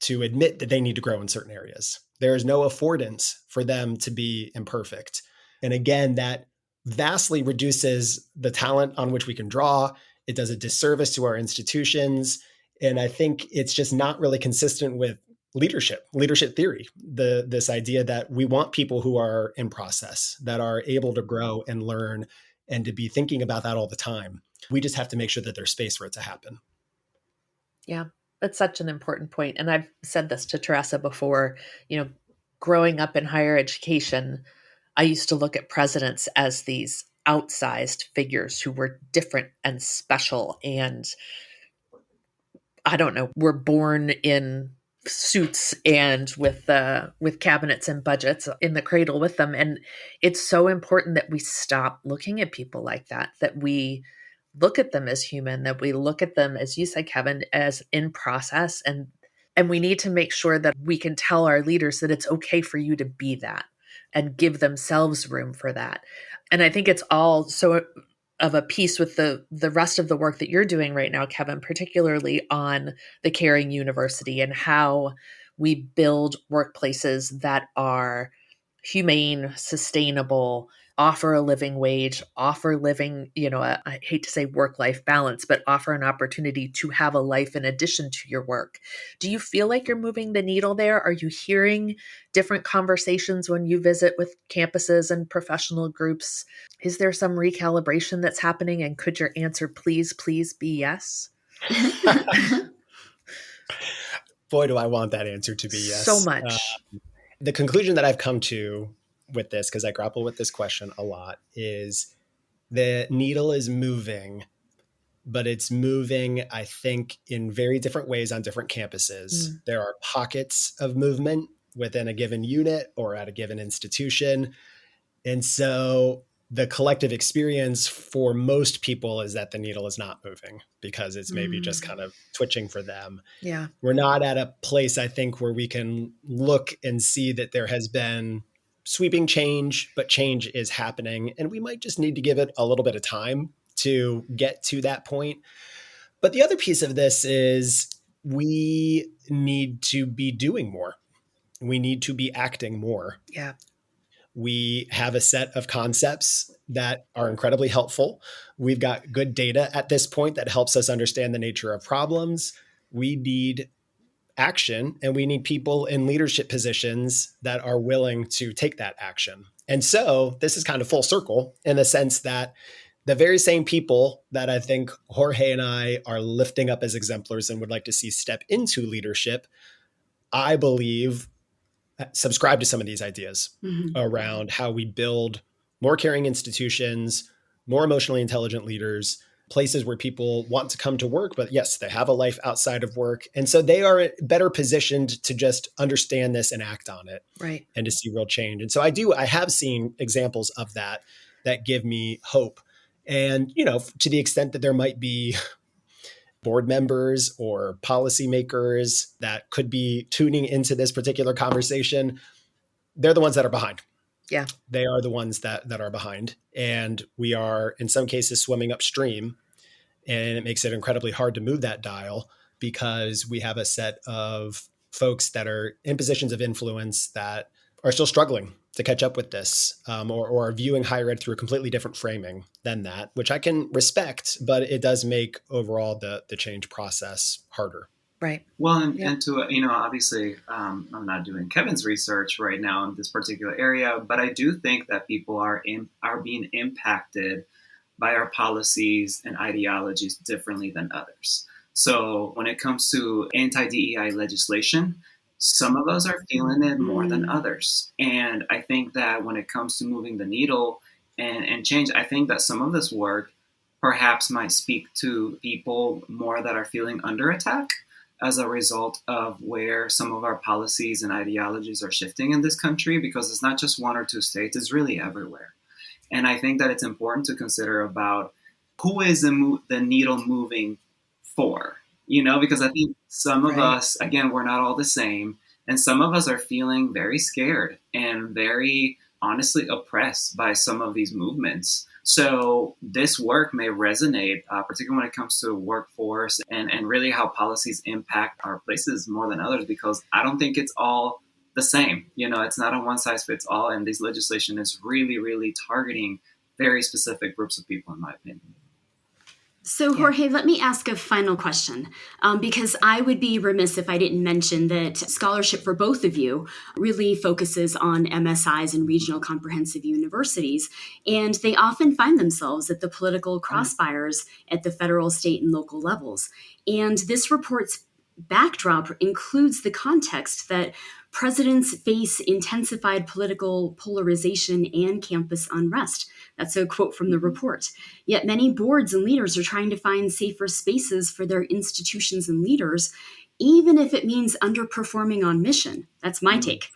to admit that they need to grow in certain areas. There is no affordance for them to be imperfect. And again, that vastly reduces the talent on which we can draw. It does a disservice to our institutions. And I think it's just not really consistent with leadership theory, this idea that we want people who are in process, that are able to grow and learn and to be thinking about that all the time. We just have to make sure that there's space for it to happen. Yeah, that's such an important point. And I've said this to Teresa before, growing up in higher education, I used to look at presidents as these outsized figures who were different and special. And I don't know, were born in suits and with cabinets and budgets in the cradle with them. And it's so important that we stop looking at people like that, that we look at them as human, that we look at them, as you said, Kevin, as in process. And we need to make sure that we can tell our leaders that it's okay for you to be that and give themselves room for that. And I think it's all so of a piece with the rest of the work that you're doing right now, Kevin, particularly on the Caring University and how we build workplaces that are humane, sustainable, offer a living wage, offer living, I hate to say work-life balance, but offer an opportunity to have a life in addition to your work. Do you feel like you're moving the needle there? Are you hearing different conversations when you visit with campuses and professional groups? Is there some recalibration that's happening? And could your answer please be yes? Boy, do I want that answer to be yes. So much. The conclusion that I've come to with this, because I grapple with this question a lot, is the needle is moving, but it's moving, I think, in very different ways on different campuses. There are pockets of movement within a given unit or at a given institution. And so the collective experience for most people is that the needle is not moving because it's maybe just kind of twitching for them. Yeah. We're not at a place, I think, where we can look and see that there has been sweeping change, but change is happening. And we might just need to give it a little bit of time to get to that point. But the other piece of this is we need to be doing more. We need to be acting more. Yeah. We have a set of concepts that are incredibly helpful. We've got good data at this point that helps us understand the nature of problems. We need action, and we need people in leadership positions that are willing to take that action. And so this is kind of full circle in the sense that the very same people that I think Jorge and I are lifting up as exemplars and would like to see step into leadership, I believe, subscribe to some of these ideas around how we build more caring institutions, more emotionally intelligent leaders, places where people want to come to work, but yes, they have a life outside of work. And so they are better positioned to just understand this and act on it, right, and to see real change. And so I have seen examples of that give me hope. And, to the extent that there might be board members or policymakers that could be tuning into this particular conversation, they're the ones that are behind. Yeah. They are the ones that are behind. And we are, in some cases, swimming upstream. And it makes it incredibly hard to move that dial because we have a set of folks that are in positions of influence that are still struggling to catch up with this, or are viewing higher ed through a completely different framing than that, which I can respect, but it does make overall the change process harder. Right. Well, and to, obviously, I'm not doing Kevin's research right now in this particular area, but I do think that people are being impacted by our policies and ideologies differently than others. So when it comes to anti-DEI legislation, some of us are feeling it more than others. And I think that when it comes to moving the needle and change, I think that some of this work perhaps might speak to people more that are feeling under attack. as a result of where some of our policies and ideologies are shifting in this country, because it's not just one or two states, it's really everywhere. And I think that it's important to consider about who is the needle moving for, because I think some of us, again, we're not all the same. And some of us are feeling very scared and very honestly oppressed by some of these movements. So this work may resonate, particularly when it comes to workforce and really how policies impact our places more than others, because I don't think it's all the same. It's not a one size fits all. And this legislation is really, really targeting very specific groups of people, in my opinion. So, Jorge, let me ask a final question, because I would be remiss if I didn't mention that scholarship for both of you really focuses on MSIs and regional comprehensive universities, and they often find themselves at the political crossfires at the federal, state, and local levels. And this report's backdrop includes the context that presidents face intensified political polarization and campus unrest. That's a quote from the report. Yet many boards and leaders are trying to find safer spaces for their institutions and leaders, even if it means underperforming on mission. That's my take.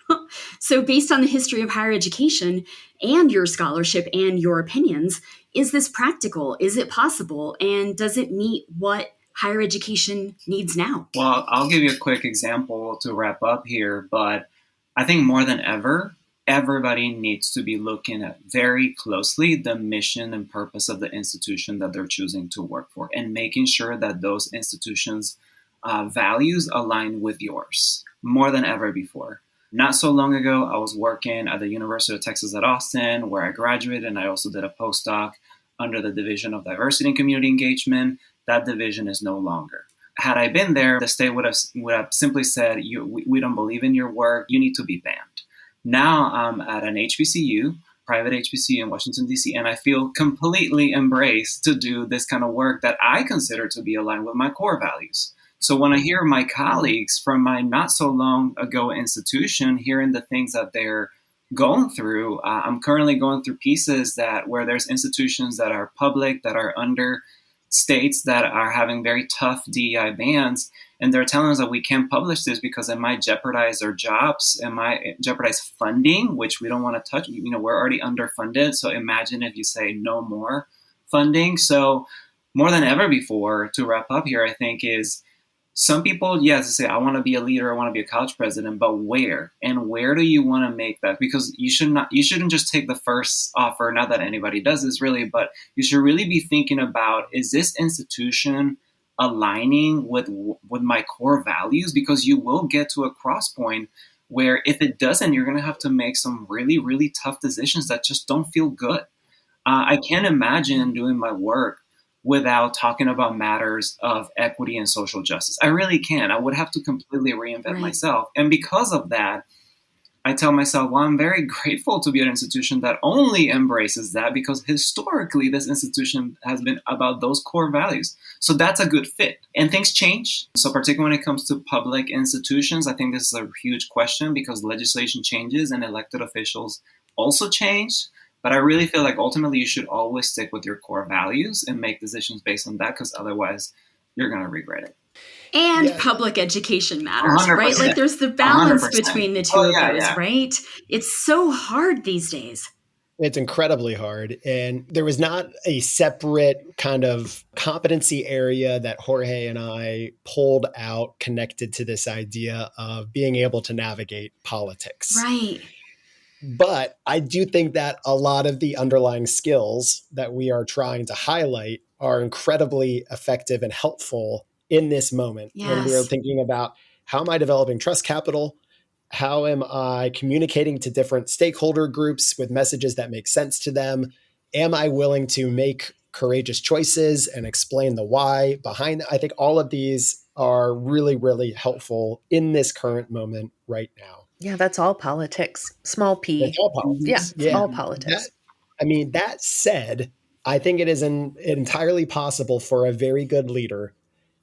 So based on the history of higher education and your scholarship and your opinions, is this practical? Is it possible? And does it meet what higher education needs now? Well, I'll give you a quick example to wrap up here, but I think more than ever, everybody needs to be looking at very closely the mission and purpose of the institution that they're choosing to work for, and making sure that those institutions' values align with yours more than ever before. Not so long ago, I was working at the University of Texas at Austin, where I graduated, and I also did a postdoc under the Division of Diversity and Community Engagement. That division is no longer. Had I been there, the state would have simply said, we don't believe in your work, you need to be banned. Now I'm at an HBCU, private HBCU in Washington, D.C., and I feel completely embraced to do this kind of work that I consider to be aligned with my core values. So when I hear my colleagues from my not so long ago institution hearing the things that they're going through, I'm currently going through pieces where there's institutions that are public, that are under states that are having very tough DEI bans, and they're telling us that we can't publish this because it might jeopardize our jobs, it might jeopardize funding, which we don't want to touch. We're already underfunded, so imagine if you say no more funding. So more than ever before, to wrap up here, I think is some people, yes, say, I want to be a leader, I want to be a college president, but where? And where do you want to make that? Because you shouldn't just take the first offer, not that anybody does this really, but you should really be thinking about, is this institution aligning with my core values? Because you will get to a cross point where if it doesn't, you're going to have to make some really, really tough decisions that just don't feel good. I can't imagine doing my work without talking about matters of equity and social justice. I really can't. I would have to completely reinvent myself. And because of that, I tell myself, well, I'm very grateful to be at an institution that only embraces that, because historically this institution has been about those core values. So that's a good fit. And things change. So particularly when it comes to public institutions, I think this is a huge question because legislation changes and elected officials also change. But I really feel like ultimately you should always stick with your core values and make decisions based on that, because otherwise you're going to regret it. And public education matters, 100%. right? Like there's the balance 100%. between the two of those, right? It's so hard these days. It's incredibly hard. And there was not a separate kind of competency area that Jorge and I pulled out connected to this idea of being able to navigate politics. Right. But I do think that a lot of the underlying skills that we are trying to highlight are incredibly effective and helpful in this moment. Yes. When we are thinking about, how am I developing trust capital? How am I communicating to different stakeholder groups with messages that make sense to them? Am I willing to make courageous choices and explain the why behind it? I think all of these are really, really helpful in this current moment right now. Yeah, that's all politics. Small p. That's all politics. Yeah, all politics. That said, I think it is entirely possible for a very good leader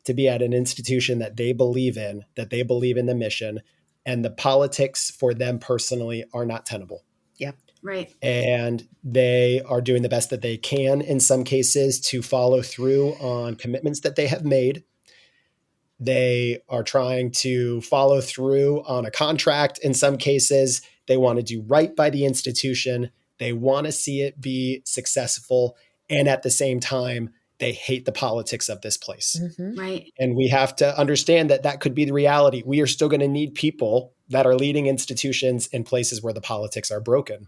to be at an institution that they believe in the mission, and the politics for them personally are not tenable. Yeah. Right. And they are doing the best that they can in some cases to follow through on commitments that they have made. They are trying to follow through on a contract. In some cases, they want to do right by the institution. They want to see it be successful. And at the same time, they hate the politics of this place. Mm-hmm. Right. And we have to understand that that could be the reality. We are still going to need people that are leading institutions in places where the politics are broken.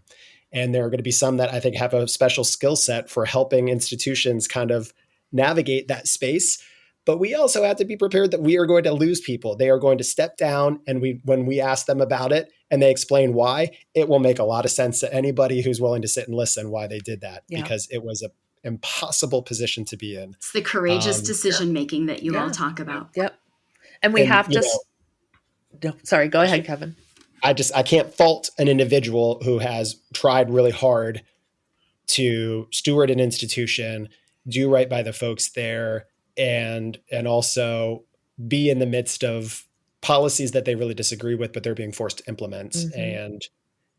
And there are going to be some that I think have a special skill set for helping institutions kind of navigate that space. But we also have to be prepared that we are going to lose people. They are going to step down, and when we ask them about it and they explain why, it will make a lot of sense to anybody who's willing to sit and listen why they did that, because it was an impossible position to be in. It's the courageous decision making that you all talk about. Yep. And we have to. No, sorry, go ahead, Kevin. I can't fault an individual who has tried really hard to steward an institution, do right by the folks there, and also be in the midst of policies that they really disagree with, but they're being forced to implement. Mm-hmm. And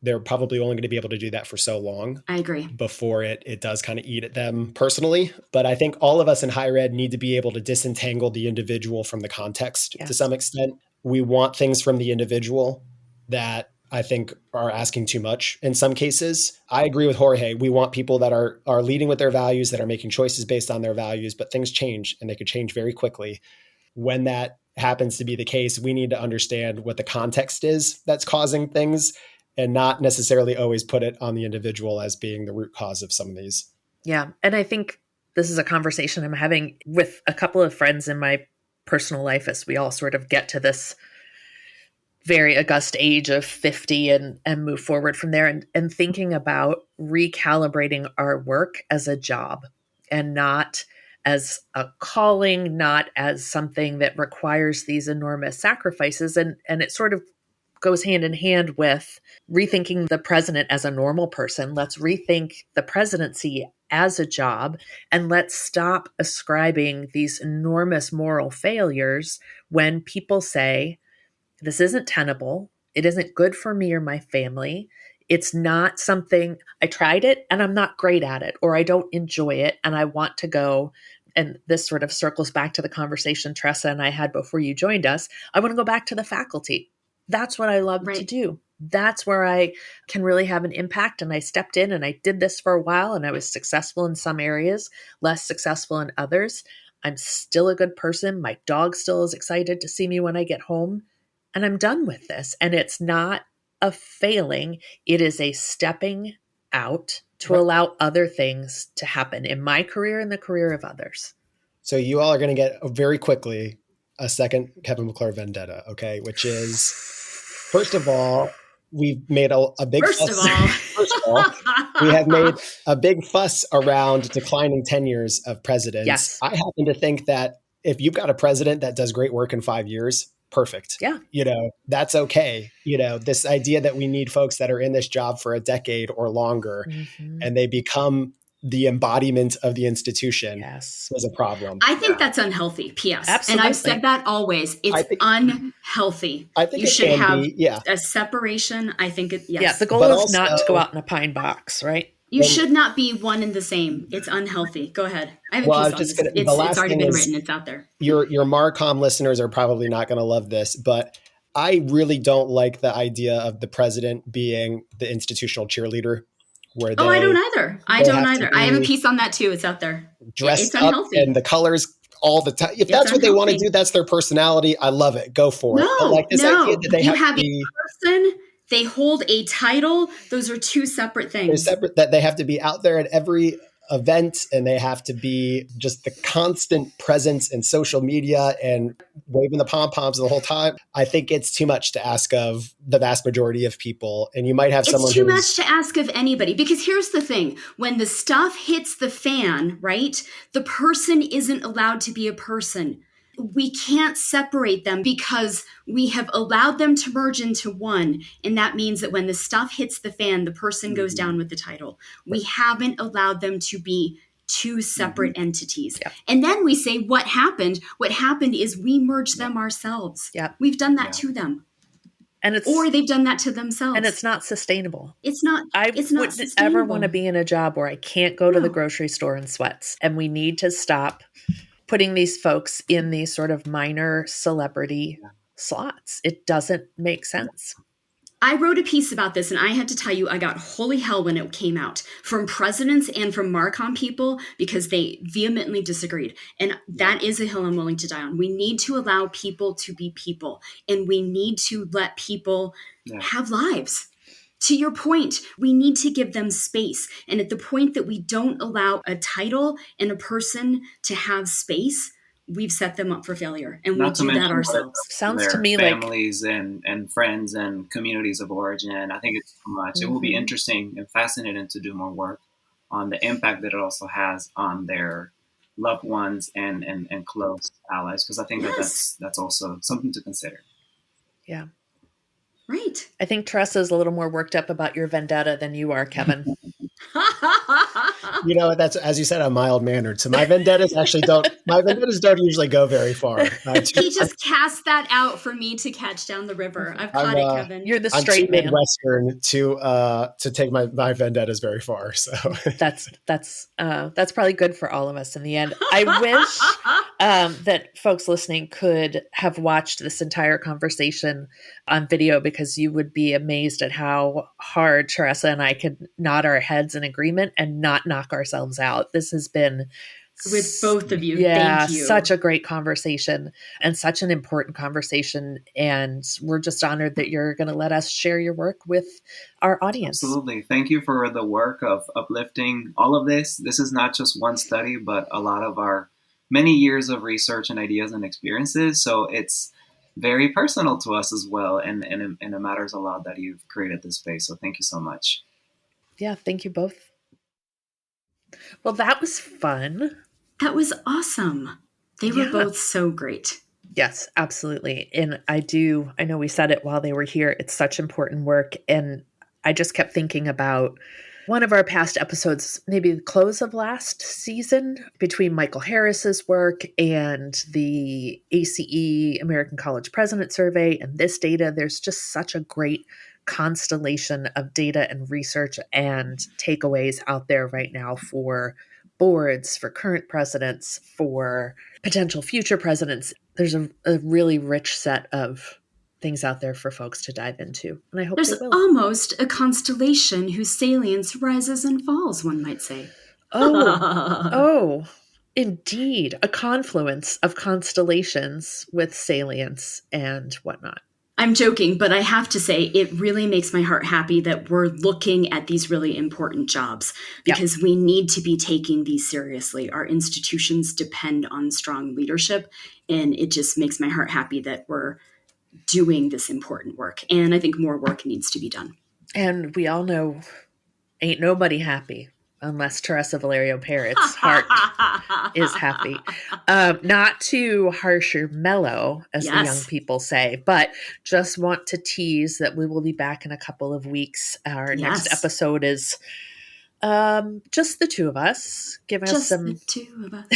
they're probably only going to be able to do that for so long. I agree. Before it does kind of eat at them personally. But I think all of us in higher ed need to be able to disentangle the individual from the context to some extent. We want things from the individual that I think are asking too much in some cases. I agree with Jorge. We want people that are leading with their values, that are making choices based on their values, but things change and they could change very quickly. When that happens to be the case, we need to understand what the context is that's causing things and not necessarily always put it on the individual as being the root cause of some of these. Yeah. And I think this is a conversation I'm having with a couple of friends in my personal life as we all sort of get to this very august age of 50 and move forward from there, and thinking about recalibrating our work as a job and not as a calling, not as something that requires these enormous sacrifices. And it sort of goes hand in hand with rethinking the president as a normal person. Let's rethink the presidency as a job, and let's stop ascribing these enormous moral failures when people say, this isn't tenable. It isn't good for me or my family. It's not something, I tried it and I'm not great at it, or I don't enjoy it and I want to go. And this sort of circles back to the conversation Tressa and I had before you joined us. I want to go back to the faculty. That's what I love to do. That's where I can really have an impact. And I stepped in and I did this for a while, and I was successful in some areas, less successful in others. I'm still a good person. My dog still is excited to see me when I get home. And I'm done with this. And it's not a failing. It is a stepping out to allow other things to happen in my career and the career of others. So you all are going to get very quickly a second Kevin McClure vendetta, okay? Which is, first of all, we've made a big fuss. First of all, we have made a big fuss around declining tenures of presidents. Yes. I happen to think that if you've got a president that does great work in 5 years, perfect. Yeah. That's okay. This idea that we need folks that are in this job for a decade or longer, and they become the embodiment of the institution was a problem. I think that's unhealthy, P.S. Absolutely. And I've said that always. It's unhealthy. I think you should have be, a separation. I think the goal is not to go out in a pine box, right? You should not be one and the same. It's unhealthy. Go ahead. I have a piece on this. It's already been written. It's out there. Your Marcom listeners are probably not going to love this, but I really don't like the idea of the president being the institutional cheerleader. I don't either. I have a piece on that too. It's out there. Dressed up and the colors all the time. If that's what they want to do, that's their personality. I love it. Go for it. Idea that they have a person. They hold a title. Those are two separate things. They're separate, that they have to be out there at every event, and they have to be just the constant presence in social media and waving the pom-poms the whole time. I think it's too much to ask of the vast majority of people. And you might have someone too much to ask of anybody, because here's the thing. When the stuff hits the fan, right, the person isn't allowed to be a person. We can't separate them because we have allowed them to merge into one. And that means that when the stuff hits the fan, the person goes down with the title. We haven't allowed them to be two separate entities. Yep. And then we say, what happened? What happened is we merged them ourselves. Yep. We've done that to them. Or they've done that to themselves. And it's not sustainable. It's not. I wouldn't ever want to be in a job where I can't go to the grocery store in sweats. And we need to stop putting these folks in these sort of minor celebrity slots. It doesn't make sense. I wrote a piece about this, and I had to tell you, I got holy hell when it came out from presidents and from Marcom people because they vehemently disagreed. And that is a hill I'm willing to die on. We need to allow people to be people, and we need to let people have lives. To your point, we need to give them space. And at the point that we don't allow a title and a person to have space, we've set them up for failure, and we do that ourselves. Sounds to me families and friends and communities of origin. I think it's too much. Mm-hmm. It will be interesting and fascinating to do more work on the impact that it also has on their loved ones and close allies, because I think that's also something to consider. Yeah. Right. I think Teresa's a little more worked up about your vendetta than you are, Kevin. You know, that's, as you said, I'm mild-mannered. So my vendettas don't usually go very far. He just cast that out for me to catch down the river. I've caught it, Kevin. You're the straight man. Midwestern to take my vendettas very far. So that's probably good for all of us in the end. I wish that folks listening could have watched this entire conversation on video, because you would be amazed at how hard Teresa and I could nod our heads in agreement and not knock ourselves out. This has been with both of you. Yeah, thank you. Such a great conversation and such an important conversation. And we're just honored that you're going to let us share your work with our audience. Absolutely. Thank you for the work of uplifting all of this. This is not just one study, but a lot of our many years of research and ideas and experiences. So it's very personal to us as well. And it matters a lot that you've created this space. So thank you so much. Yeah, thank you both. Well, that was fun. That was awesome. They were both so great. Yes, absolutely. And I know we said it while they were here. It's such important work. And I just kept thinking about one of our past episodes, maybe the close of last season, between Michael Harris's work and the ACE American College President Survey and this data. There's just such a great constellation of data and research and takeaways out there right now for boards, for current presidents, for potential future presidents. There's a really rich set of things out there for folks to dive into. And I hope there's almost a constellation whose salience rises and falls, one might say. Oh, indeed. A confluence of constellations with salience and whatnot. I'm joking, but I have to say it really makes my heart happy that we're looking at these really important jobs, because we need to be taking these seriously. Our institutions depend on strong leadership, and it just makes my heart happy that we're doing this important work. And I think more work needs to be done. And we all know ain't nobody happy unless Teresa Valerio Parrott's heart is happy. Not too harsh or mellow, as the young people say, but just want to tease that we will be back in a couple of weeks. Our next episode is just the two of us. Giving us some. The two of us.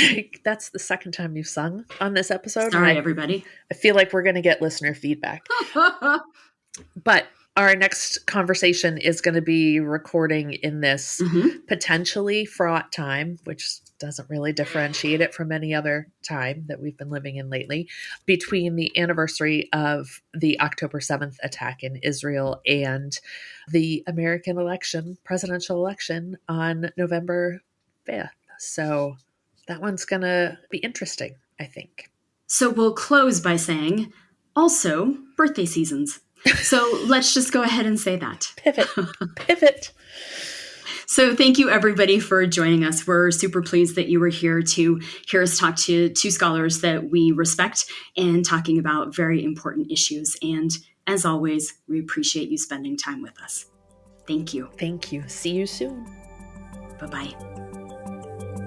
That's the second time you've sung on this episode. Sorry, everybody. I feel like we're going to get listener feedback. But our next conversation is going to be recording in this potentially fraught time, which doesn't really differentiate it from any other time that we've been living in lately, between the anniversary of the October 7th attack in Israel and the American presidential election on November 5th. So that one's going to be interesting, I think. So we'll close by saying, also, birthday seasons. So let's just go ahead and say that. Pivot. So thank you, everybody, for joining us. We're super pleased that you were here to hear us talk to two scholars that we respect and talking about very important issues. And as always, we appreciate you spending time with us. Thank you. Thank you. See you soon. Bye-bye.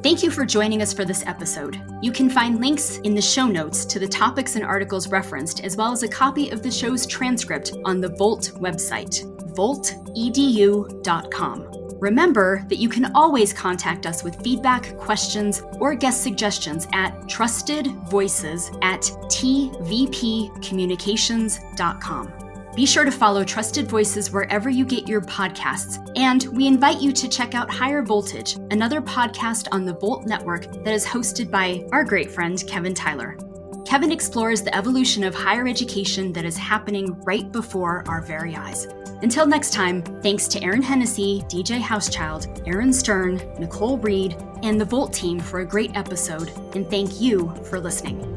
Thank you for joining us for this episode. You can find links in the show notes to the topics and articles referenced, as well as a copy of the show's transcript on the Volt website, voltedu.com. Remember that you can always contact us with feedback, questions, or guest suggestions at trustedvoices@tvpcommunications.com. Be sure to follow Trusted Voices wherever you get your podcasts, and we invite you to check out Higher Voltage, another podcast on the Volt Network that is hosted by our great friend Kevin Tyler. Kevin explores the evolution of higher education that is happening right before our very eyes. Until next time, thanks to Aaron Hennessy, DJ Housechild, Aaron Stern, Nicole Reed, and the Volt team for a great episode, and thank you for listening.